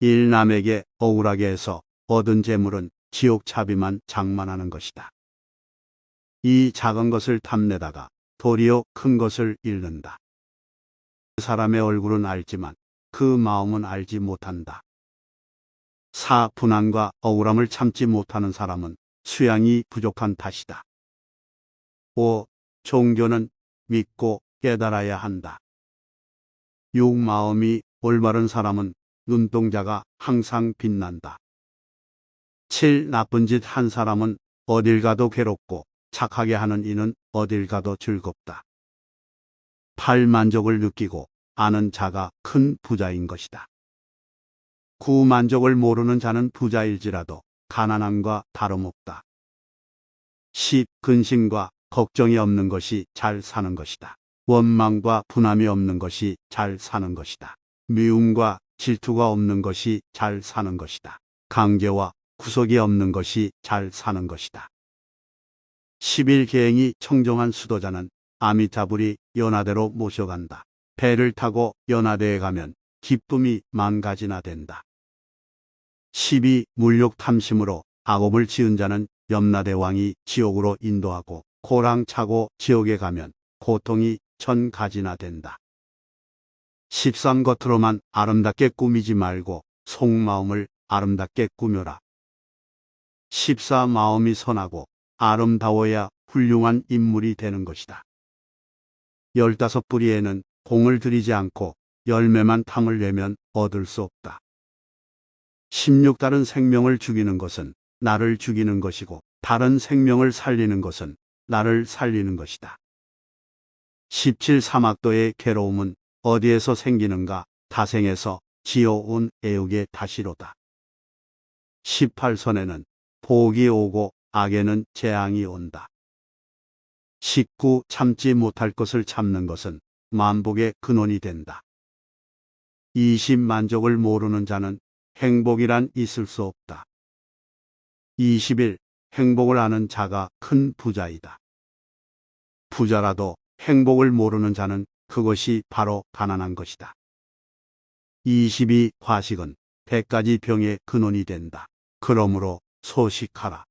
일남에게 억울하게 해서 얻은 재물은 지옥차비만 장만하는 것이다. 이 작은 것을 탐내다가 도리어 큰 것을 잃는다. 그 사람의 얼굴은 알지만 그 마음은 알지 못한다. 분한과 억울함을 참지 못하는 사람은 수양이 부족한 탓이다. 5. 종교는 믿고 깨달아야 한다. 6. 마음이 올바른 사람은 눈동자가 항상 빛난다. 7. 나쁜 짓 한 사람은 어딜 가도 괴롭고 착하게 하는 이는 어딜 가도 즐겁다. 8. 만족을 느끼고 아는 자가 큰 부자인 것이다. 9. 만족을 모르는 자는 부자일지라도 가난함과 다름없다. 10. 근심과 걱정이 없는 것이 잘 사는 것이다. 원망과 분함이 없는 것이 잘 사는 것이다. 미움과 질투가 없는 것이 잘 사는 것이다. 강제와 구속이 없는 것이 잘 사는 것이다. 11. 계행이 청정한 수도자는 아미타불이 연하대로 모셔간다. 배를 타고 연하대에 가면 기쁨이 만가지나 된다. 12. 물욕 탐심으로 악업을 지은 자는 염라대왕이 지옥으로 인도하고 고랑 차고 지옥에 가면 고통이 천가지나 된다. 13. 겉으로만 아름답게 꾸미지 말고 속마음을 아름답게 꾸며라. 14. 마음이 선하고 아름다워야 훌륭한 인물이 되는 것이다. 15뿌리에는 공을 들이지 않고 열매만 탐을 내면 얻을 수 없다. 16. 다른 생명을 죽이는 것은 나를 죽이는 것이고 다른 생명을 살리는 것은 나를 살리는 것이다. 17. 사막도의 괴로움은 어디에서 생기는가? 타생에서 지어온 애육의 다시로다. 18선에는 복이 오고 악에는 재앙이 온다. 19. 참지 못할 것을 참는 것은 만복의 근원이 된다. 20. 만족을 모르는 자는 행복이란 있을 수 없다. 21. 행복을 아는 자가 큰 부자이다. 부자라도 행복을 모르는 자는 그것이 바로 가난한 것이다. 22. 화식은 100가지 병의 근원이 된다. 그러므로 소식하라.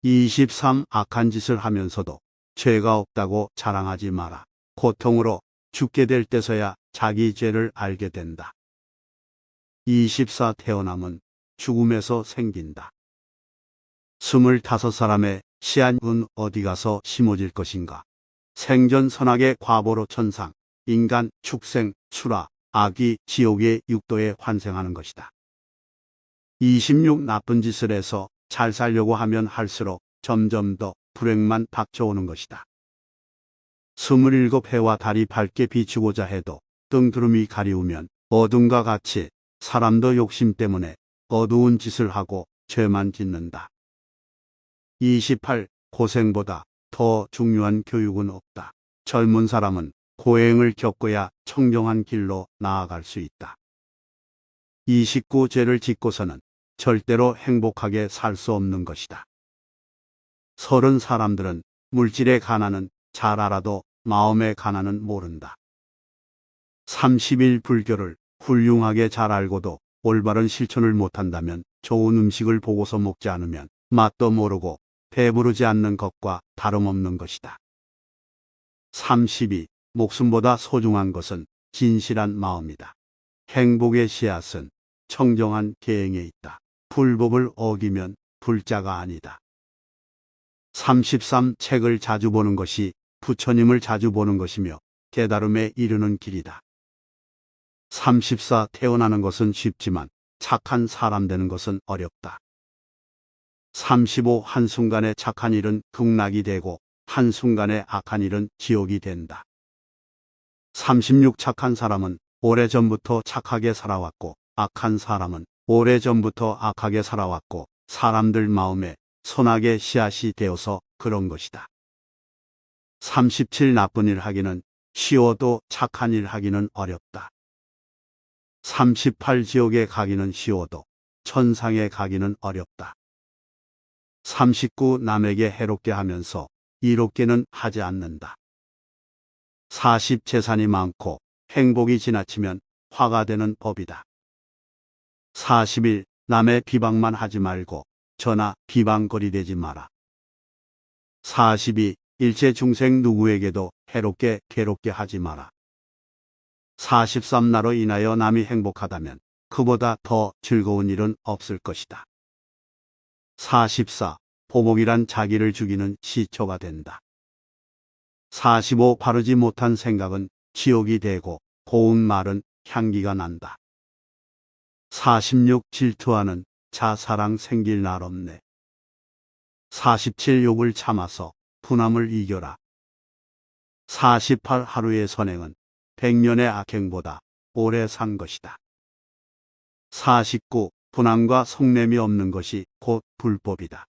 23. 악한 짓을 하면서도 죄가 없다고 자랑하지 마라. 고통으로 죽게 될 때서야 자기 죄를 알게 된다. 24. 태어남은 죽음에서 생긴다. 25사람의 씨앗은 어디 가서 심어질 것인가? 생전 선악의 과보로 천상, 인간, 축생, 수라, 악이 지옥의 육도에 환생하는 것이다. 26. 나쁜 짓을 해서 잘 살려고 하면 할수록 점점 더 불행만 닥쳐오는 것이다. 27해와 달이 밝게 비추고자 해도 뜬구름이 가리우면 어둠과 같이 사람도 욕심 때문에 어두운 짓을 하고 죄만 짓는다. 28. 고생보다 더 중요한 교육은 없다. 젊은 사람은 고행을 겪어야 청정한 길로 나아갈 수 있다. 29. 죄를 짓고서는 절대로 행복하게 살 수 없는 것이다. 30. 사람들은 물질의 가난은 잘 알아도 마음의 가난은 모른다. 31. 불교를 훌륭하게 잘 알고도 올바른 실천을 못한다면 좋은 음식을 보고서 먹지 않으면 맛도 모르고 배부르지 않는 것과 다름없는 것이다. 32. 목숨보다 소중한 것은 진실한 마음이다. 행복의 씨앗은 청정한 계행에 있다. 불법을 어기면 불자가 아니다. 33. 책을 자주 보는 것이 부처님을 자주 보는 것이며 깨달음에 이르는 길이다. 34. 태어나는 것은 쉽지만 착한 사람 되는 것은 어렵다. 35. 한순간에 착한 일은 극락이 되고 한순간에 악한 일은 지옥이 된다. 36. 착한 사람은 오래전부터 착하게 살아왔고 악한 사람은 오래전부터 악하게 살아왔고 사람들 마음에 선악의 씨앗이 되어서 그런 것이다. 37. 나쁜 일 하기는 쉬워도 착한 일 하기는 어렵다. 38. 지옥에 가기는 쉬워도 천상에 가기는 어렵다. 39. 남에게 해롭게 하면서 이롭게는 하지 않는다. 40. 재산이 많고 행복이 지나치면 화가 되는 법이다. 40일 남의 비방만 하지 말고 저나 비방거리 되지 마라. 42. 일체 중생 누구에게도 해롭게 괴롭게 하지 마라. 43. 나로 인하여 남이 행복하다면 그보다 더 즐거운 일은 없을 것이다. 44. 보복이란 자기를 죽이는 시초가 된다. 45. 바르지 못한 생각은 지옥이 되고 고운 말은 향기가 난다. 46. 질투하는 자사랑 생길 날 없네. 47. 욕을 참아서 분함을 이겨라. 48. 하루의 선행은 100년의 악행보다 오래 산 것이다. 49. 분함과 속냄이 없는 것이 곧 불법이다.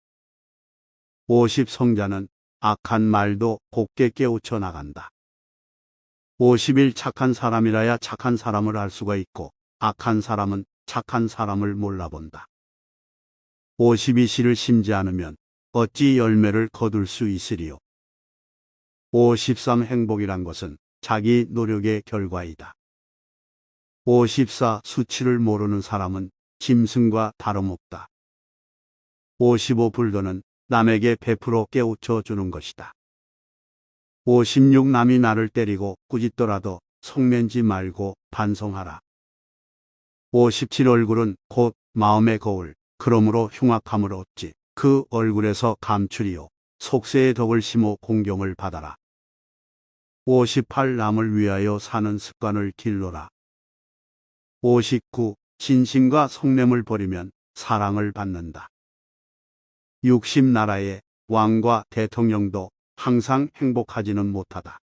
50. 성자는 악한 말도 곱게 깨우쳐 나간다. 51. 착한 사람이라야 착한 사람을 알 수가 있고 악한 사람은 착한 사람을 몰라본다. 52. 시를 심지 않으면 어찌 열매를 거둘 수 있으리요. 53. 행복이란 것은 자기 노력의 결과이다. 54. 수치를 모르는 사람은 짐승과 다름없다. 55. 불도는 남에게 베풀어 깨우쳐 주는 것이다. 56. 남이 나를 때리고 꾸짖더라도 속내지 말고 반성하라. 57. 얼굴은 곧 마음의 거울, 그러므로 흉악함을 얻지 그 얼굴에서 감추리요. 속세의 덕을 심어 공경을 받아라. 58. 남을 위하여 사는 습관을 길러라. 59. 진심과 속냄을 버리면 사랑을 받는다. 60. 나라의 왕과 대통령도 항상 행복하지는 못하다.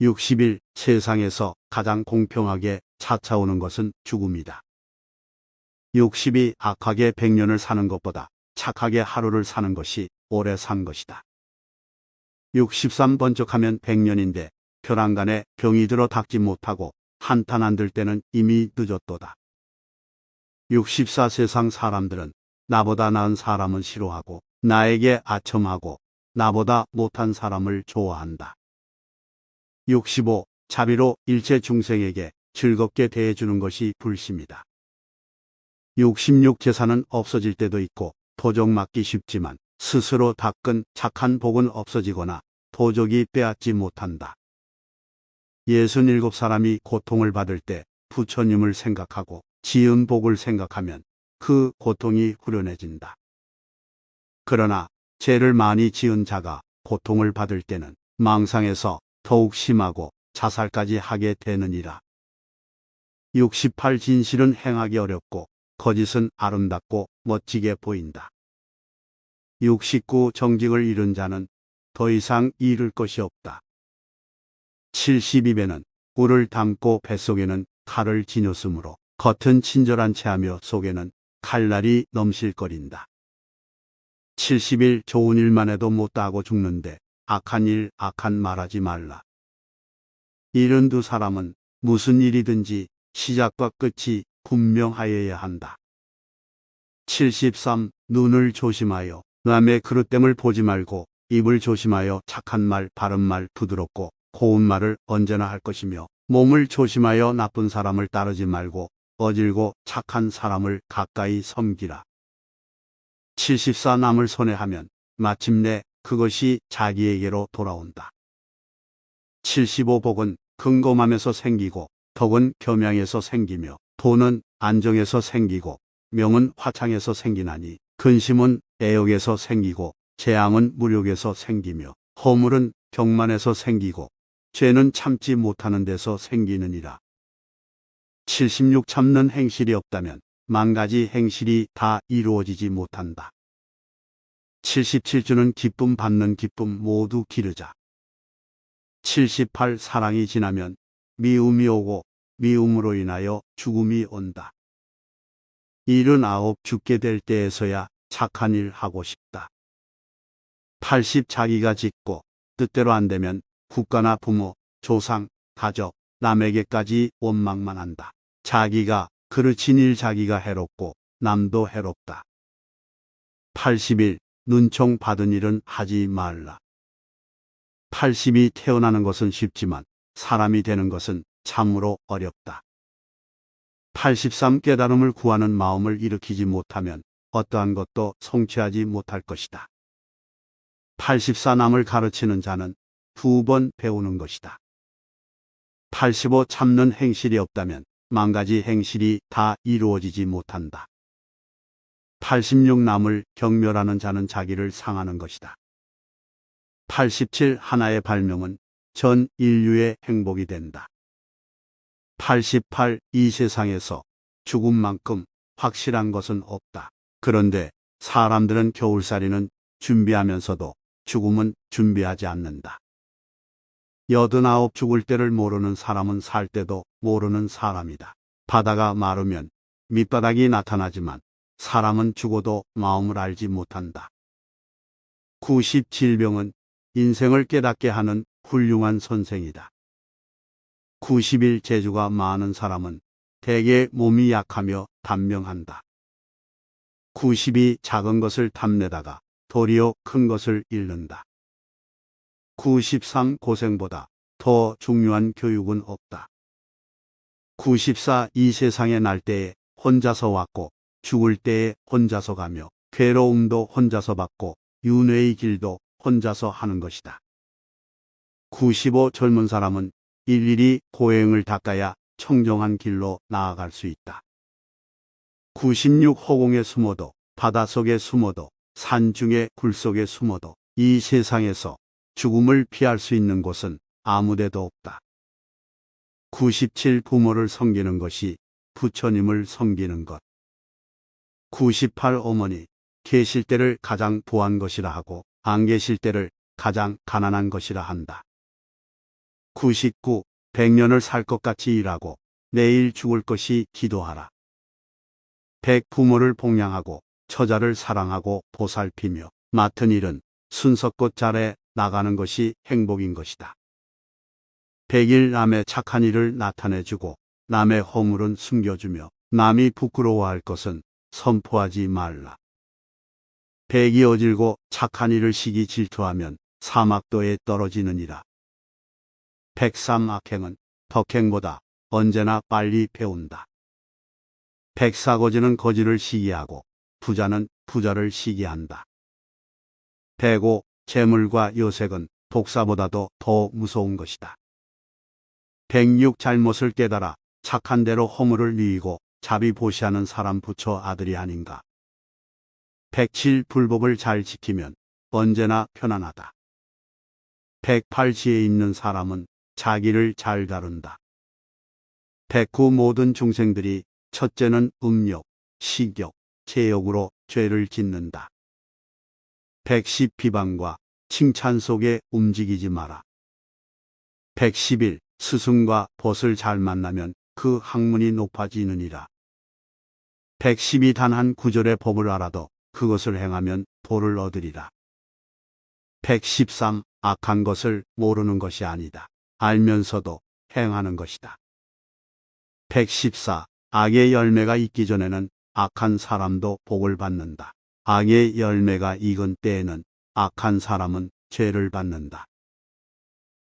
61. 세상에서 가장 공평하게 찾아오는 것은 죽음이다. 62. 악하게 100년을 사는 것보다 착하게 하루를 사는 것이 오래 산 것이다. 63. 번쩍하면 100년인데 벼랑간에 병이 들어 닦지 못하고 한탄 안 들 때는 이미 늦었도다. 64. 세상 사람들은 나보다 나은 사람은 싫어하고 나에게 아첨하고 나보다 못한 사람을 좋아한다. 65. 자비로 일체 중생에게 즐겁게 대해주는 것이 불심이다. 66. 재산은 없어질 때도 있고 도적 맞기 쉽지만 스스로 닦은 착한 복은 없어지거나 도적이 빼앗지 못한다. 67사람이 고통을 받을 때 부처님을 생각하고 지은 복을 생각하면 그 고통이 후련해진다. 그러나 죄를 많이 지은 자가 고통을 받을 때는 망상에서 더욱 심하고 자살까지 하게 되느니라. 68. 진실은 행하기 어렵고 거짓은 아름답고 멋지게 보인다. 69. 정직을 잃은 자는 더 이상 잃을 것이 없다. 72배는 꿀을 담고 뱃속에는 칼을 지녔으므로 겉은 친절한 체하며 속에는 칼날이 넘실거린다. 70일 좋은 일만 해도 못다하고 죽는데 악한 일, 악한 말하지 말라. 72사람은 무슨 일이든지 시작과 끝이 분명하여야 한다. 73. 눈을 조심하여 남의 그릇됨을 보지 말고 입을 조심하여 착한 말, 바른 말, 부드럽고 고운 말을 언제나 할 것이며 몸을 조심하여 나쁜 사람을 따르지 말고 어질고 착한 사람을 가까이 섬기라. 74. 남을 손해하면 마침내 그것이 자기에게로 돌아온다. 75. 복은 근검함에서 생기고 덕은 겸양에서 생기며 돈은 안정에서 생기고 명은 화창에서 생기나니 근심은 애욕에서 생기고 재앙은 무력에서 생기며 허물은 경만에서 생기고 죄는 참지 못하는 데서 생기느니라. 76. 참는 행실이 없다면 만가지 행실이 다 이루어지지 못한다. 77. 기쁨 받는 기쁨 모두 기르자. 78. 사랑이 지나면 미움이 오고 미움으로 인하여 죽음이 온다. 79. 죽게 될 때에서야 착한 일 하고 싶다. 80. 자기가 짓고 뜻대로 안 되면 국가나 부모, 조상, 가족, 남에게까지 원망만 한다. 자기가 그르친 일 자기가 해롭고 남도 해롭다. 81. 눈총 받은 일은 하지 말라. 82. 태어나는 것은 쉽지만 사람이 되는 것은 참으로 어렵다. 83 깨달음을 구하는 마음을 일으키지 못하면 어떠한 것도 성취하지 못할 것이다. 84 남을 가르치는 자는 2번 배우는 것이다. 85 참는 행실이 없다면 10,000가지 행실이 다 이루어지지 못한다. 86 남을 경멸하는 자는 자기를 상하는 것이다. 87 하나의 발명은 전 인류의 행복이 된다. 88 이 세상에서 죽음만큼 확실한 것은 없다. 그런데 사람들은 겨울살이는 준비하면서도 죽음은 준비하지 않는다. 89 죽을 때를 모르는 사람은 살 때도 모르는 사람이다. 바다가 마르면 밑바닥이 나타나지만 사람은 죽어도 마음을 알지 못한다. 90 질병은 인생을 깨닫게 하는 훌륭한 선생이다. 91 재주가 많은 사람은 대개 몸이 약하며 단명한다. 92 작은 것을 탐내다가 도리어 큰 것을 잃는다. 93 고생보다 더 중요한 교육은 없다. 94 이 세상에 날 때에 혼자서 왔고 죽을 때에 혼자서 가며 괴로움도 혼자서 받고 윤회의 길도 혼자서 하는 것이다. 95 젊은 사람은 일일이 고행을 닦아야 청정한 길로 나아갈 수 있다. 96 허공에 숨어도 바닷속에 숨어도 산중에 굴속에 숨어도 이 세상에서 죽음을 피할 수 있는 곳은 아무데도 없다. 97 부모를 섬기는 것이 부처님을 섬기는 것. 98 어머니 계실 때를 가장 부한 것이라 하고 안 계실 때를 가장 가난한 것이라 한다. 99 100년을 살 것 같이 일하고 내일 죽을 것이 기도하라. 100 부모를 봉양하고 처자를 사랑하고 보살피며 맡은 일은 순서껏 잘해 나가는 것이 행복인 것이다. 100일 남의 착한 일을 나타내주고 남의 허물은 숨겨주며 남이 부끄러워할 것은 선포하지 말라. 100이 어질고 착한 일을 시기 질투하면 사막도에 떨어지느니라. 103 악행은 덕행보다 언제나 빨리 배운다. 104 거지는 거지를 시기하고 부자는 부자를 시기한다. 105 재물과 요색은 독사보다도 더 무서운 것이다. 106 잘못을 깨달아 착한 대로 허물을 뉘이고 자비보시하는 사람 부처 아들이 아닌가. 107 불법을 잘 지키면 언제나 편안하다. 108 지혜 있는 사람은 자기를 잘 다룬다. 109 모든 중생들이 첫째는 음욕, 식욕, 제욕으로 죄를 짓는다. 110 비방과 칭찬 속에 움직이지 마라. 111 스승과 벗을 잘 만나면 그 학문이 높아지느니라. 112 단 한 구절의 법을 알아도 그것을 행하면 도를 얻으리라. 113 악한 것을 모르는 것이 아니다. 알면서도 행하는 것이다. 114 악의 열매가 익기 전에는 악한 사람도 복을 받는다. 악의 열매가 익은 때에는 악한 사람은 죄를 받는다.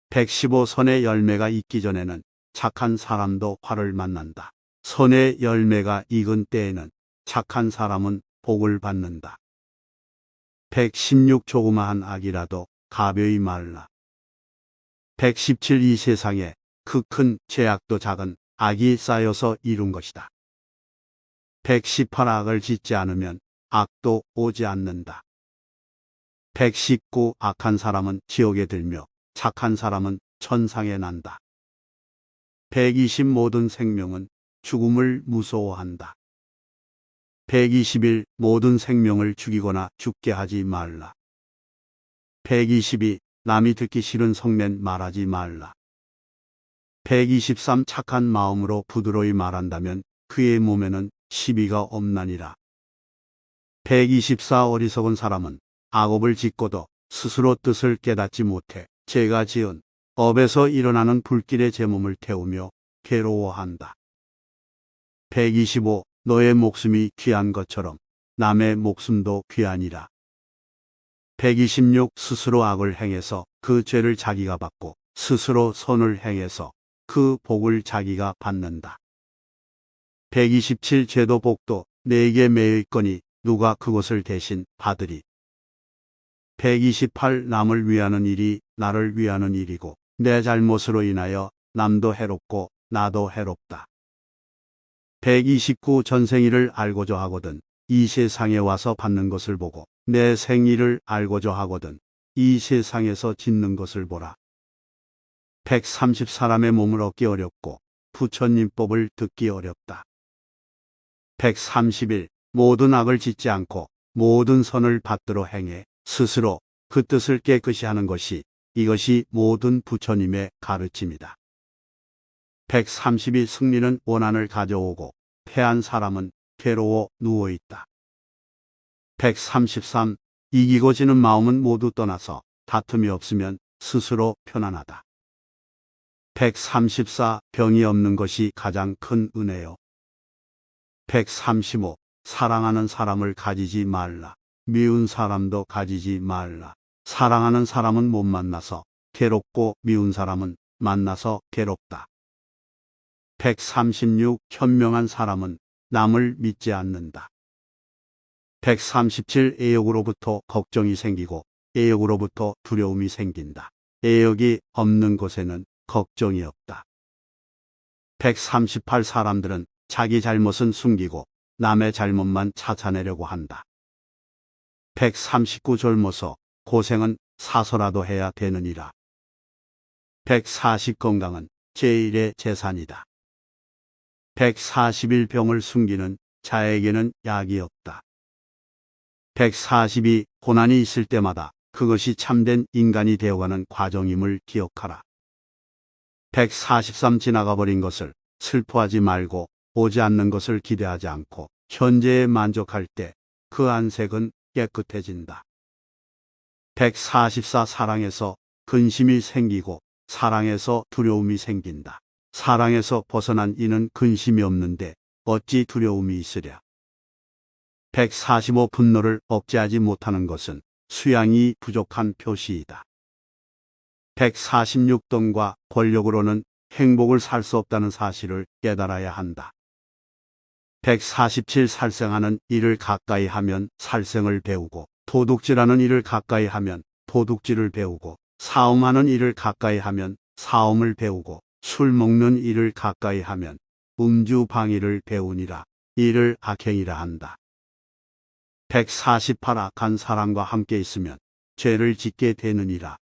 115 선의 열매가 익기 전에는 착한 사람도 화를 만난다. 선의 열매가 익은 때에는 착한 사람은 복을 받는다. 116 조그마한 악이라도 가벼이 말라. 117 이 세상에 그 큰 죄악도 작은 악이 쌓여서 이룬 것이다. 118 악을 짓지 않으면 악도 오지 않는다. 119 악한 사람은 지옥에 들며 착한 사람은 천상에 난다. 120 모든 생명은 죽음을 무서워한다. 121 모든 생명을 죽이거나 죽게 하지 말라. 122 남이 듣기 싫은 성낸 말하지 말라. 123 착한 마음으로 부드러이 말한다면 그의 몸에는 시비가 없나니라. 124 어리석은 사람은 악업을 짓고도 스스로 뜻을 깨닫지 못해 죄가 지은 업에서 일어나는 불길에 제 몸을 태우며 괴로워한다. 125 너의 목숨이 귀한 것처럼 남의 목숨도 귀하니라. 126 스스로 악을 행해서 그 죄를 자기가 받고 스스로 선을 행해서 그 복을 자기가 받는다. 127 죄도 복도 내게 매여 있거니 누가 그것을 대신 받으리. 128 남을 위하는 일이 나를 위하는 일이고 내 잘못으로 인하여 남도 해롭고 나도 해롭다. 129 전생일을 알고자 하거든 이 세상에 와서 받는 것을 보고 내 생일을 알고자 하거든 이 세상에서 짓는 것을 보라. 130 사람의 몸을 얻기 어렵고 부처님 법을 듣기 어렵다. 131 모든 악을 짓지 않고 모든 선을 받들어 행해 스스로 그 뜻을 깨끗이 하는 것이 이것이 모든 부처님의 가르침이다. 132 승리는 원한을 가져오고 패한 사람은 괴로워 누워있다. 133 이기고 지는 마음은 모두 떠나서 다툼이 없으면 스스로 편안하다. 134 병이 없는 것이 가장 큰 은혜요. 135 사랑하는 사람을 가지지 말라. 미운 사람도 가지지 말라. 사랑하는 사람은 못 만나서 괴롭고 미운 사람은 만나서 괴롭다. 136 현명한 사람은 남을 믿지 않는다. 137 애욕으로부터 걱정이 생기고 애욕으로부터 두려움이 생긴다. 애욕이 없는 곳에는 걱정이 없다. 138 사람들은 자기 잘못은 숨기고 남의 잘못만 찾아내려고 한다. 139 젊어서 고생은 사서라도 해야 되느니라. 140 건강은 제일의 재산이다. 141 병을 숨기는 자에게는 약이 없다. 142 고난이 있을 때마다 그것이 참된 인간이 되어가는 과정임을 기억하라. 143 지나가버린 것을 슬퍼하지 말고 오지 않는 것을 기대하지 않고 현재에 만족할 때 그 안색은 깨끗해진다. 144 사랑에서 근심이 생기고 사랑에서 두려움이 생긴다. 사랑에서 벗어난 이는 근심이 없는데 어찌 두려움이 있으랴. 145 분노를 억제하지 못하는 것은 수양이 부족한 표시이다. 146 돈과 권력으로는 행복을 살 수 없다는 사실을 깨달아야 한다. 147 살생하는 일을 가까이 하면 살생을 배우고 도둑질하는 일을 가까이 하면 도둑질을 배우고 사음하는 일을 가까이 하면 사음을 배우고 술 먹는 일을 가까이 하면 음주 방위를 배우니라. 이를 악행이라 한다. 148 악한 사람과 함께 있으면 죄를 짓게 되느니라.